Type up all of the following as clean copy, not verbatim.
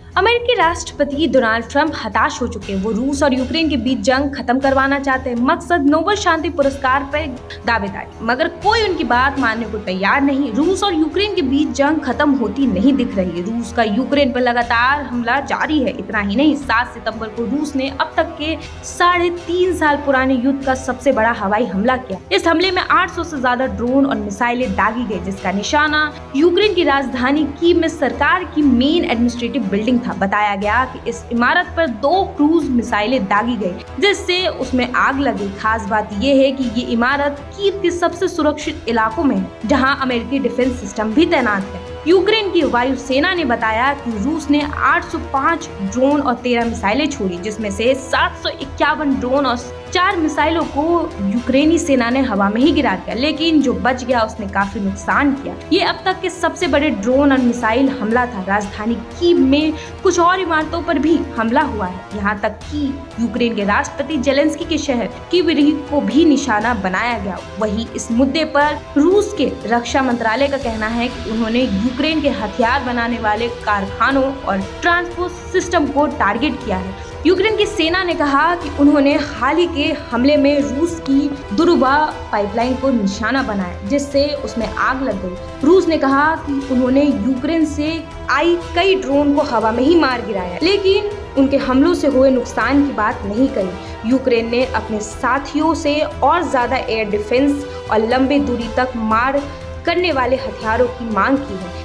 अमेरिकी राष्ट्रपति Donald Trump हताश हो चुके हैं। वो रूस और यूक्रेन के बीच जंग खत्म करवाना चाहते हैं। मकसद नोबेल शांति पुरस्कार पर दावेदारी, मगर कोई उनकी बात मानने को तैयार नहीं। रूस और यूक्रेन के बीच जंग खत्म होती नहीं दिख रही। रूस का यूक्रेन पर लगातार हमला जारी है। इतना ही नहीं, 7 सितंबर को रूस ने अब तक के 3.5 साल पुराने युद्ध का सबसे बड़ा हवाई हमला किया। इस हमले में 800 से ज्यादा ड्रोन और मिसाइलें दागी गई, जिसका निशाना यूक्रेन की राजधानी कीव में सरकार की मेन एडमिनिस्ट्रेटिव बिल्डिंग था। बताया गया कि इस इमारत पर 2 क्रूज मिसाइलें दागी गई, जिससे उसमें आग लगी। खास बात यह है कि ये इमारत कीव के सबसे सुरक्षित इलाकों में है, जहां अमेरिकी डिफेंस सिस्टम भी तैनात है। यूक्रेन की वायुसेना ने बताया कि रूस ने 805 ड्रोन और 13 मिसाइलें छोड़ी, जिसमें से 751 ड्रोन और 4 मिसाइलों को यूक्रेनी सेना ने हवा में ही गिरा दिया, लेकिन जो बच गया उसने काफी नुकसान किया। ये अब तक के सबसे बड़े ड्रोन और मिसाइल हमला था। राजधानी कीव में कुछ और इमारतों पर भी हमला हुआ है। यहाँ तक कि यूक्रेन के राष्ट्रपति जेलेंस्की के शहर कीव को भी निशाना बनाया गया। वहीं इस मुद्दे पर रूस के रक्षा मंत्रालय का कहना है कि उन्होंने यूक्रेन के हथियार बनाने वाले कारखानों और ट्रांसपोर्ट सिस्टम को टारगेट किया है। यूक्रेन की सेना ने कहा कि उन्होंने हाल ही के हमले में रूस की दुरुबा पाइपलाइन को निशाना बनाया, जिससे उसमें आग लग गई। रूस ने कहा कि उन्होंने यूक्रेन से आई कई ड्रोन को हवा में ही मार गिराया, लेकिन उनके हमलों से हुए नुकसान की बात नहीं कही। यूक्रेन ने अपने साथियों से और ज्यादा एयर डिफेंस और लंबी दूरी तक मार करने वाले हथियारों की मांग की है।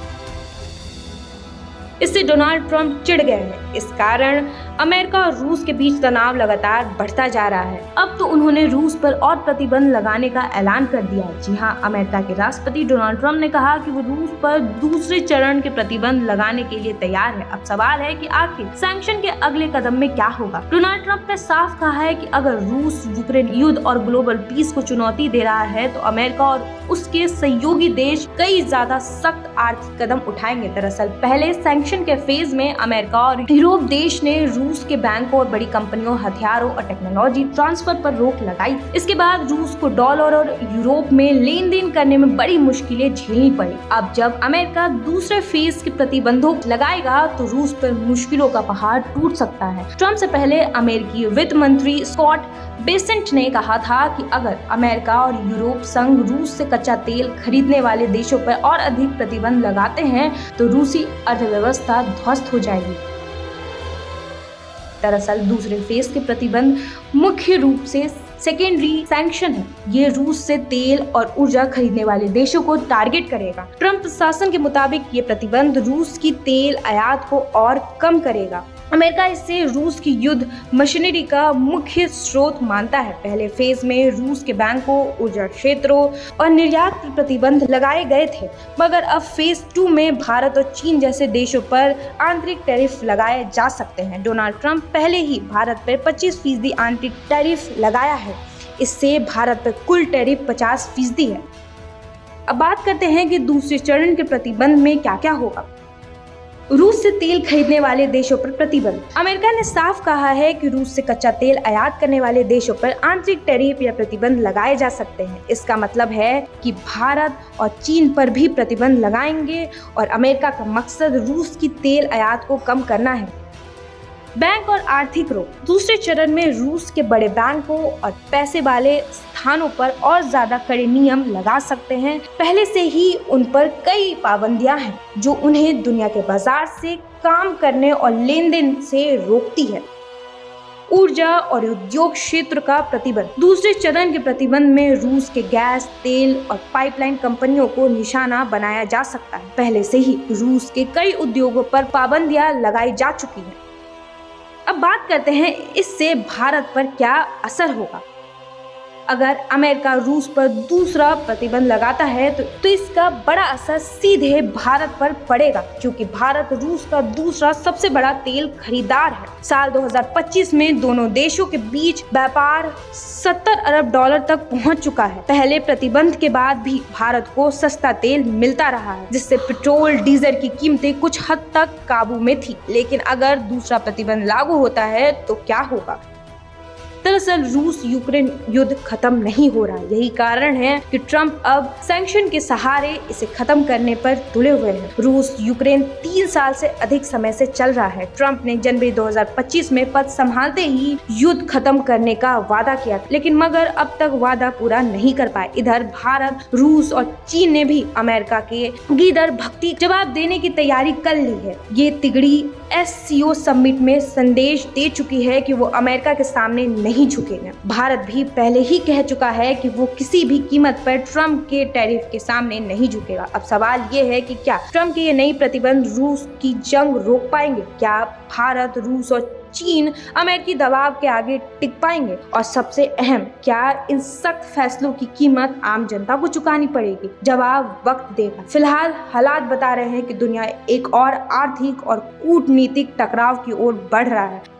इससे डोनाल्ड ट्रंप चिढ़ गए हैं। इस कारण अमेरिका और रूस के बीच तनाव लगातार बढ़ता जा रहा है। अब तो उन्होंने रूस पर और प्रतिबंध लगाने का ऐलान कर दिया है। जी हां, अमेरिका के राष्ट्रपति डोनाल्ड ट्रंप ने कहा कि वो रूस पर दूसरे चरण के प्रतिबंध लगाने के लिए तैयार है। अब सवाल है कि आखिर सैंक्शन के अगले कदम में क्या होगा। डोनाल्ड ट्रंप ने साफ कहा है कि अगर रूस यूक्रेन युद्ध और ग्लोबल पीस को चुनौती दे रहा है तो अमेरिका और उसके सहयोगी देश कई ज्यादा सख्त आर्थिक कदम उठाएंगे। दरअसल पहले सैंक्शन के फेज में अमेरिका और यूरोप देश ने रूस के बैंकों और बड़ी कंपनियों, हथियारों और टेक्नोलॉजी ट्रांसफर पर रोक लगाई। इसके बाद रूस को डॉलर और यूरोप में लेन देन करने में बड़ी मुश्किलें झेलनी पड़ी। अब जब अमेरिका दूसरे फेज के प्रतिबंधों लगाएगा तो रूस पर मुश्किलों का पहाड़ टूट सकता है। ट्रंप से पहले अमेरिकी वित्त मंत्री स्कॉट बेसेंट ने कहा था कि अगर अमेरिका और यूरोप संघ रूस से कच्चा तेल खरीदने वाले देशों पर और अधिक प्रतिबंध लगाते हैं तो रूसी अर्थव्यवस्था ध्वस्त हो जाएगी। दरअसल दूसरे फेज के प्रतिबंध मुख्य रूप से सेकेंडरी सैंक्शन है। ये रूस से तेल और ऊर्जा खरीदने वाले देशों को टारगेट करेगा। ट्रंप प्रशासन के मुताबिक ये प्रतिबंध रूस की तेल आयात को और कम करेगा। अमेरिका इसे रूस की युद्ध मशीनरी का मुख्य स्रोत मानता है। पहले फेज में रूस के बैंकों, ऊर्जा क्षेत्रों और निर्यात पर प्रतिबंध लगाए गए थे, मगर अब फेज 2 में भारत और चीन जैसे देशों पर आंतरिक टैरिफ लगाए जा सकते हैं। डोनाल्ड ट्रंप पहले ही भारत पर 25% आंतरिक टैरिफ लगाया है। इससे भारत पर कुल टैरिफ 50% है। अब बात करते हैं कि दूसरे चरण के प्रतिबंध में क्या क्या होगा। रूस से तेल खरीदने वाले देशों पर प्रतिबंध। अमेरिका ने साफ कहा है कि रूस से कच्चा तेल आयात करने वाले देशों पर आंतरिक टैरिफ या प्रतिबंध लगाए जा सकते हैं। इसका मतलब है कि भारत और चीन पर भी प्रतिबंध लगाएंगे और अमेरिका का मकसद रूस की तेल आयात को कम करना है। बैंक और आर्थिक रोक। दूसरे चरण में रूस के बड़े बैंकों और पैसे वाले स्थानों पर और ज्यादा कड़े नियम लगा सकते हैं। पहले से ही उन पर कई पाबंदियां हैं जो उन्हें दुनिया के बाजार से काम करने और लेन देन से रोकती है। ऊर्जा और उद्योग क्षेत्र का प्रतिबंध। दूसरे चरण के प्रतिबंध में रूस के गैस, तेल और पाइपलाइन कंपनियों को निशाना बनाया जा सकता है। पहले से ही रूस के कई उद्योगों पर पाबंदियां लगाई जा चुकी हैं। अब बात करते हैं इससे भारत पर क्या असर होगा। अगर अमेरिका रूस पर दूसरा प्रतिबंध लगाता है तो इसका बड़ा असर सीधे भारत पर पड़ेगा, क्योंकि भारत रूस का दूसरा सबसे बड़ा तेल खरीदार है। साल 2025 में दोनों देशों के बीच व्यापार 70 अरब डॉलर तक पहुंच चुका है। पहले प्रतिबंध के बाद भी भारत को सस्ता तेल मिलता रहा है, जिससे पेट्रोल डीजल की कीमतें कुछ हद तक काबू में थी। लेकिन अगर दूसरा प्रतिबंध लागू होता है तो क्या होगा। दरअसल रूस यूक्रेन युद्ध खत्म नहीं हो रहा। यही कारण है कि ट्रंप अब सैंक्शन के सहारे इसे खत्म करने पर तुले हुए हैं। रूस यूक्रेन 3 साल से अधिक समय से चल रहा है। ट्रंप ने जनवरी 2025 में पद संभालते ही युद्ध खत्म करने का वादा किया, लेकिन मगर अब तक वादा पूरा नहीं कर पाए। इधर भारत, रूस और चीन ने भी अमेरिका के गीदड़ भक्ति जवाब देने की तैयारी कर ली है। ये तिगड़ी SCO समिट में संदेश दे चुकी है कि वो अमेरिका के सामने नहीं झुकेगा। भारत भी पहले ही कह चुका है कि वो किसी भी कीमत पर ट्रंप के टैरिफ के सामने नहीं झुकेगा। अब सवाल ये है कि क्या ट्रंप के ये नई प्रतिबंध रूस की जंग रोक पाएंगे? क्या भारत, रूस और चीन अमेरिकी दबाव के आगे टिक पाएंगे? और सबसे अहम, क्या इन सख्त फैसलों की कीमत आम जनता को चुकानी पड़ेगी? जवाब वक्त देगा। फिलहाल हालात बता रहे हैं कि दुनिया एक और आर्थिक और कूटनीतिक टकराव की ओर बढ़ रहा है।